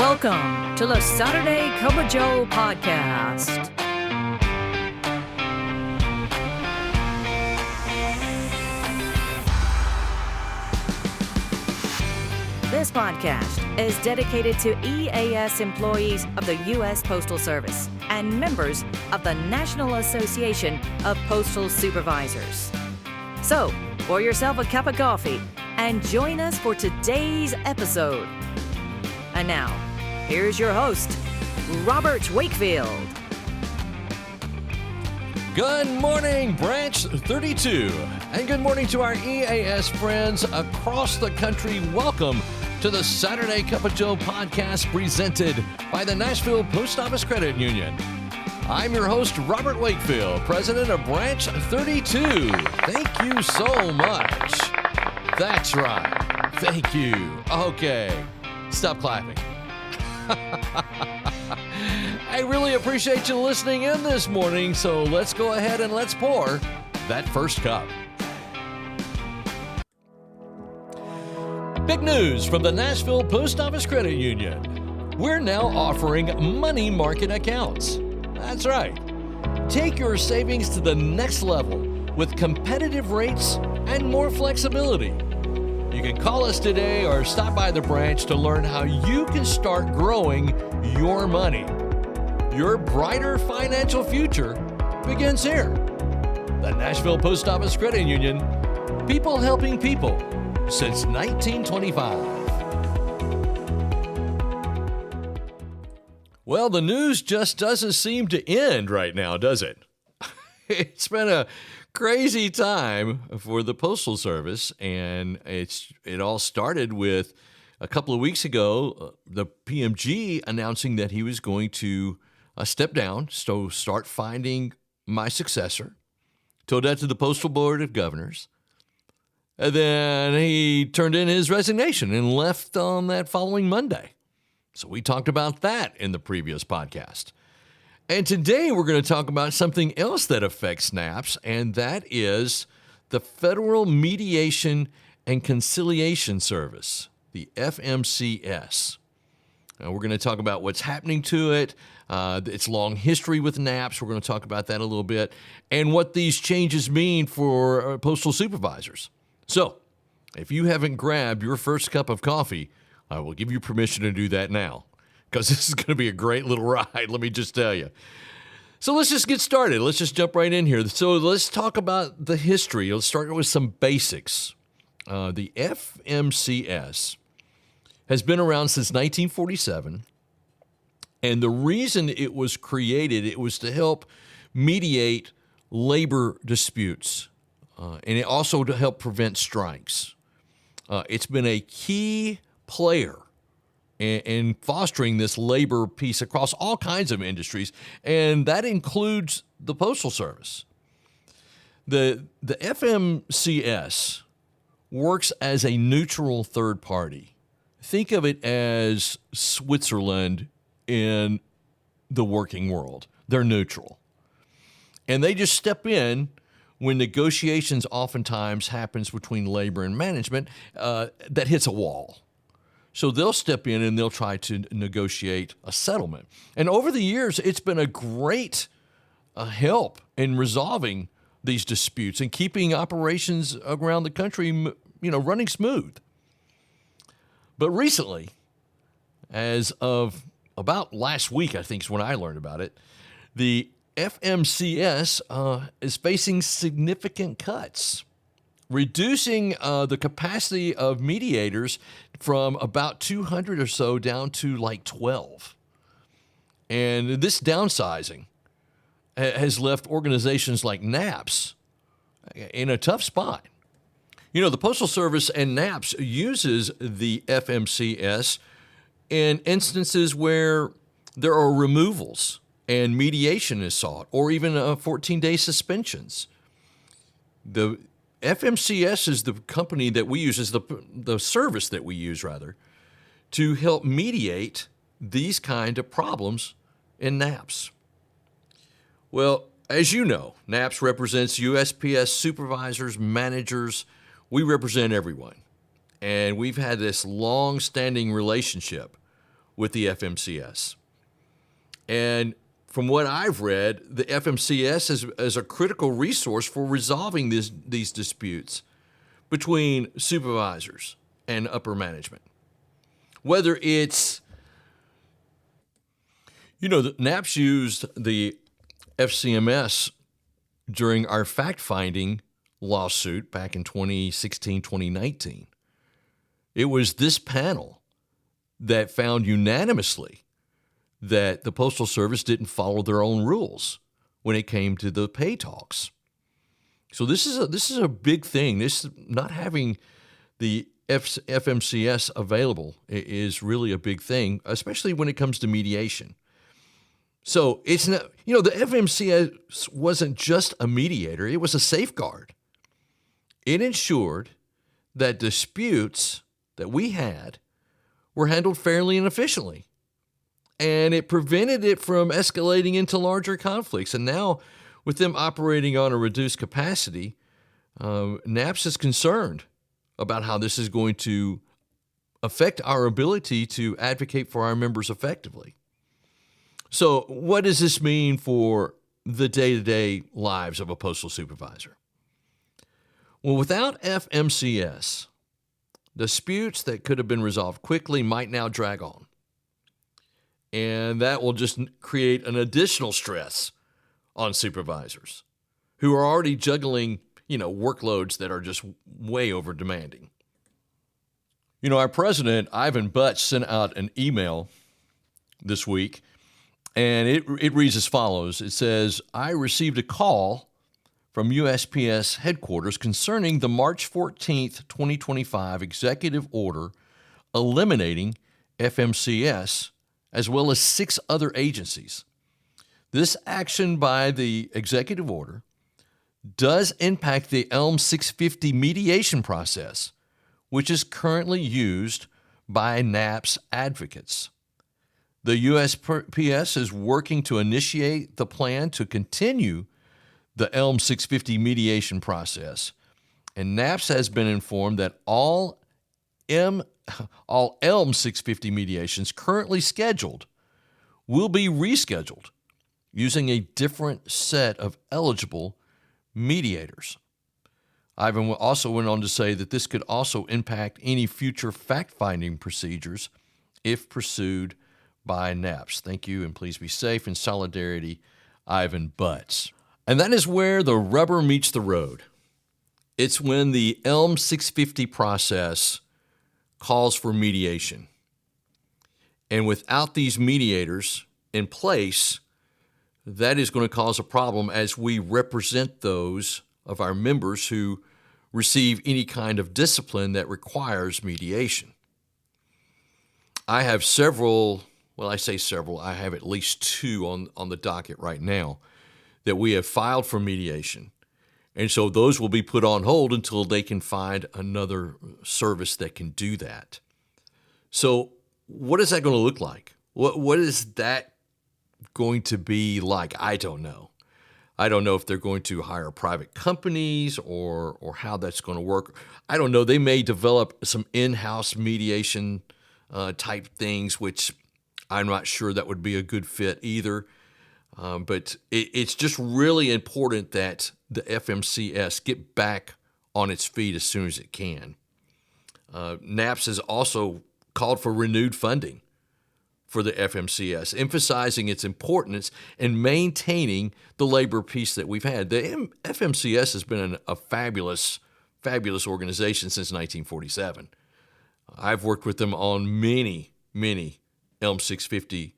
Welcome to the Saturday Cup of Joe podcast. This podcast is dedicated to EAS employees of the U.S. Postal Service and members of the National Association of Postal Supervisors. So, pour yourself a cup of coffee and join us for today's episode. And now, here's your host, Robert Wakefield. Good morning, Branch 32, and good morning to our EAS friends across the country. Welcome to the Saturday Cup of Joe podcast presented by the Nashville Post Office Credit Union. I'm your host, Robert Wakefield, president of Branch 32. Thank you so much. That's right. Thank you. Okay. Stop clapping. I really appreciate you listening in this morning, so let's go ahead and let's pour that first cup. Big news from the Nashville Post Office Credit Union. We're now offering money market accounts. That's right. Take your savings to the next level with competitive rates and more flexibility. You can call us today or stop by the branch to learn how you can start growing your money. Your brighter financial future begins here. The Nashville Post Office Credit Union, people helping people since 1925. Well, the news just doesn't seem to end right now, does it? It's been a crazy time for the Postal Service, and it all started with a couple of weeks ago, the PMG announcing that he was going to step down, so start finding my successor. Told that to the Postal Board of Governors. And then he turned in his resignation and left on that following Monday. So we talked about that in the previous podcast. And today we're going to talk about something else that affects NAPS, and that is the Federal Mediation and Conciliation Service, the FMCS. Now, we're going to talk about what's happening to it, its long history with NAPS. We're going to talk about that a little bit, and what these changes mean for postal supervisors. So, if you haven't grabbed your first cup of coffee, I will give you permission to do that now, because this is going to be a great little ride, let me just tell you. So let's just get started. Let's just jump right in here. So let's talk about the history. Let's start with some basics. The FMCS has been around since 1947, and the reason it was created, it was to help mediate labor disputes, and it also to help prevent strikes. It's been a key player in fostering this labor piece across all kinds of industries, and that includes the Postal Service. The FMCS works as a neutral third party. Think of it as Switzerland in the working world. They're neutral. And they just step in when negotiations oftentimes happens between labor and management that hits a wall. So they'll step in and they'll try to negotiate a settlement. And over the years, it's been a great help in resolving these disputes and keeping operations around the country, running smooth. But recently, as of about last week, I think is when I learned about it, the FMCS is facing significant cuts, reducing the capacity of mediators from about 200 or so down to like 12. And this downsizing has left organizations like NAPS in a tough spot. The Postal Service and NAPS uses the FMCS in instances where there are removals and mediation is sought, or even 14-day suspensions. The FMCS is the company that we use, is the service that we use, rather, to help mediate these kind of problems in NAPS. Well, as you know, NAPS represents USPS supervisors, managers. We represent everyone. And we've had this long-standing relationship with the FMCS. And from what I've read, the FMCS is a critical resource for resolving these disputes between supervisors and upper management. Whether it's, NAPS used the FCMS during our fact-finding lawsuit back in 2016, 2019. It was this panel that found unanimously that the Postal Service didn't follow their own rules when it came to the pay talks. So this is a big thing. This not having the FMCS available is really a big thing, especially when it comes to mediation. So it's not, the FMCS wasn't just a mediator, it was a safeguard. It ensured that disputes that we had were handled fairly and efficiently. And it prevented it from escalating into larger conflicts. And now, with them operating on a reduced capacity, NAPS is concerned about how this is going to affect our ability to advocate for our members effectively. So what does this mean for the day-to-day lives of a postal supervisor? Well, without FMCS, disputes that could have been resolved quickly might now drag on. And that will just create an additional stress on supervisors who are already juggling, workloads that are just way over demanding. Our president, Ivan Butts, sent out an email this week, and it reads as follows. It says, I received a call from USPS headquarters concerning the March 14th, 2025 executive order eliminating FMCS as well as 6 other agencies. This action by the executive order does impact the ELM 650 mediation process, which is currently used by NAPS advocates. The USPS is working to initiate the plan to continue the ELM 650 mediation process, and NAPS has been informed that all ELM 650 mediations currently scheduled will be rescheduled using a different set of eligible mediators. Ivan also went on to say that this could also impact any future fact-finding procedures if pursued by NAPS. Thank you, and please be safe. In solidarity, Ivan Butts. And that is where the rubber meets the road. It's when the ELM 650 process calls for mediation. And without these mediators in place, that is going to cause a problem as we represent those of our members who receive any kind of discipline that requires mediation. I have several, I have at least 2 on the docket right now that we have filed for mediation. And so those will be put on hold until they can find another service that can do that. So what is that going to look like? What is that going to be like? I don't know. I don't know if they're going to hire private companies or how that's going to work. I don't know. They may develop some in-house mediation type things, which I'm not sure that would be a good fit either. But it's just really important that the FMCS get back on its feet as soon as it can. NAPS has also called for renewed funding for the FMCS, emphasizing its importance in maintaining the labor peace that we've had. The FMCS has been a fabulous organization since 1947. I've worked with them on many ELM 650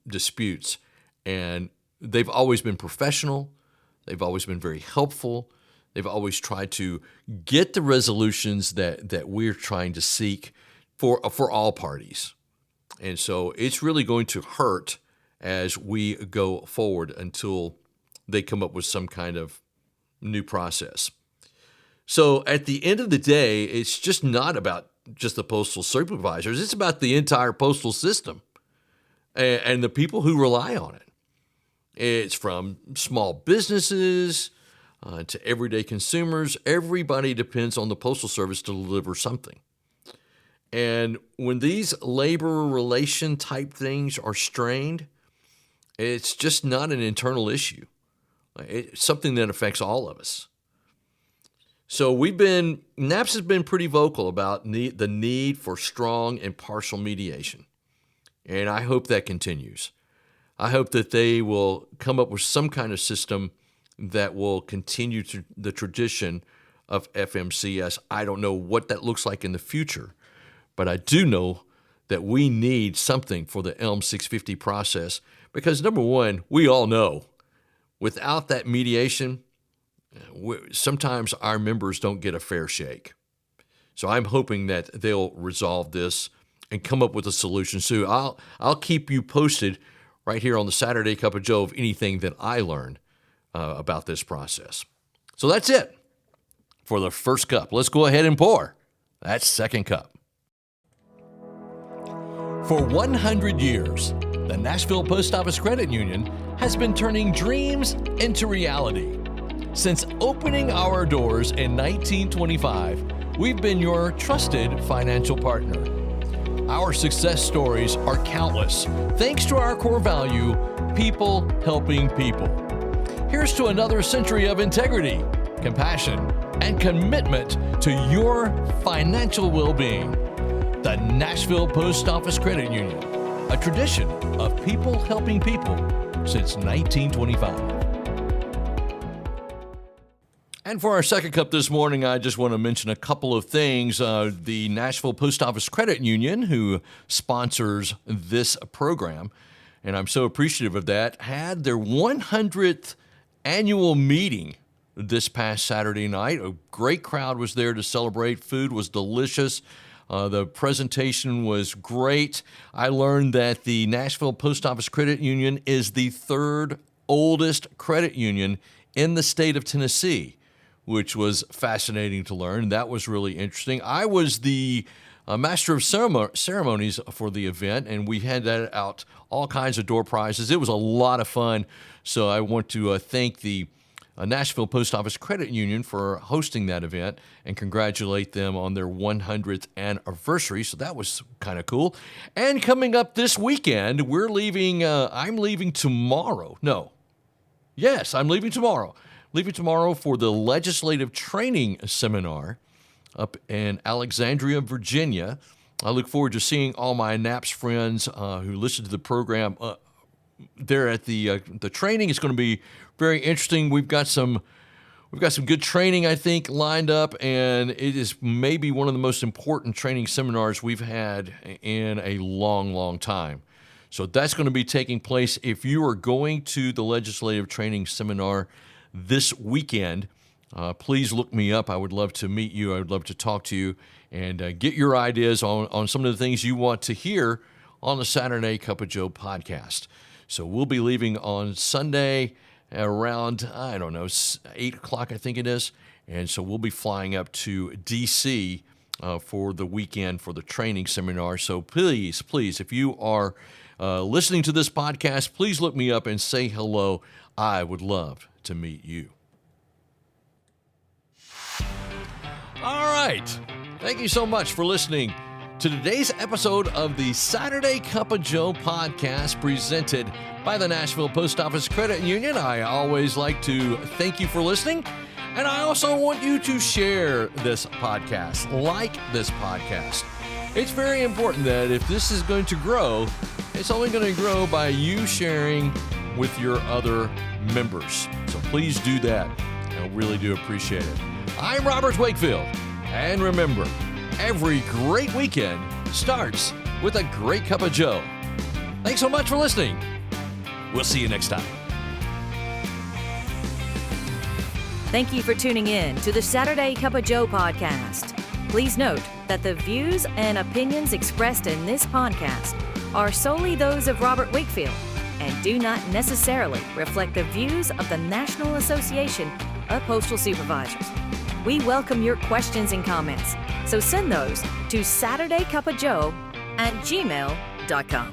disputes, and they've always been professional. They've always been very helpful. They've always tried to get the resolutions that we're trying to seek for all parties. And so it's really going to hurt as we go forward until they come up with some kind of new process. So at the end of the day, it's just not about just the postal supervisors. It's about the entire postal system and the people who rely on it. It's from small businesses to everyday consumers. Everybody depends on the Postal Service to deliver something. And when these labor relation type things are strained, it's just not an internal issue. It's something that affects all of us. So NAPS has been pretty vocal about the need for strong, impartial mediation. And I hope that continues. I hope that they will come up with some kind of system that will continue the tradition of FMCS. I don't know what that looks like in the future, but I do know that we need something for the ELM 650 process because, number one, we all know without that mediation, sometimes our members don't get a fair shake. So I'm hoping that they'll resolve this and come up with a solution. So I'll keep you posted right here on the Saturday Cup of Joe of anything that I learned about this process. So that's it for the first cup. Let's go ahead and pour that second cup. For 100 years, the Nashville Post Office Credit Union has been turning dreams into reality. Since opening our doors in 1925, we've been your trusted financial partner. Our success stories are countless, thanks to our core value, people helping people. Here's to another century of integrity, compassion, and commitment to your financial well-being. The Nashville Post Office Credit Union, a tradition of people helping people since 1925. And for our second cup this morning, I just want to mention a couple of things. The Nashville Post Office Credit Union, who sponsors this program, and I'm so appreciative of that, had their 100th annual meeting this past Saturday night. A great crowd was there to celebrate. Food was delicious. The presentation was great. I learned that the Nashville Post Office Credit Union is the third oldest credit union in the state of Tennessee, which was fascinating to learn. That was really interesting. I was the master of ceremonies for the event, and we handed out all kinds of door prizes. It was a lot of fun. So I want to thank the Nashville Post Office Credit Union for hosting that event and congratulate them on their 100th anniversary. So that was kind of cool. And coming up this weekend, we're leaving. I'm leaving tomorrow. I'm leaving tomorrow. Leaving tomorrow for the Legislative Training Seminar up in Alexandria, Virginia. I look forward to seeing all my NAPS friends who listen to the program there at the training. It's going to be very interesting. We've got some good training, I think, lined up, and it is maybe one of the most important training seminars we've had in a long, long time. So that's going to be taking place. If you are going to the Legislative Training Seminar this weekend, please look me up. I would love to meet you. I would love to talk to you and get your ideas on some of the things you want to hear on the Saturday Cup of Joe podcast. So we'll be leaving on Sunday around, 8 o'clock, I think it is. And so we'll be flying up to D.C. For the weekend for the training seminar. So please, if you are listening to this podcast, please look me up and say hello. I would love to meet you. All right. Thank you so much for listening to today's episode of the Saturday Cup of Joe podcast presented by the Nashville Post Office Credit Union. I always like to thank you for listening. And I also want you to share this podcast, like this podcast. It's very important that if this is going to grow, it's only going to grow by you sharing with your other members. So please do that. I really do appreciate it. I'm Robert Wakefield. And remember, every great weekend starts with a great cup of Joe. Thanks so much for listening. We'll see you next time. Thank you for tuning in to the Saturday Cup of Joe podcast. Please note that the views and opinions expressed in this podcast are solely those of Robert Wakefield and do not necessarily reflect the views of the National Association of Postal Supervisors. We welcome your questions and comments, so send those to SaturdayCupofJoe@gmail.com.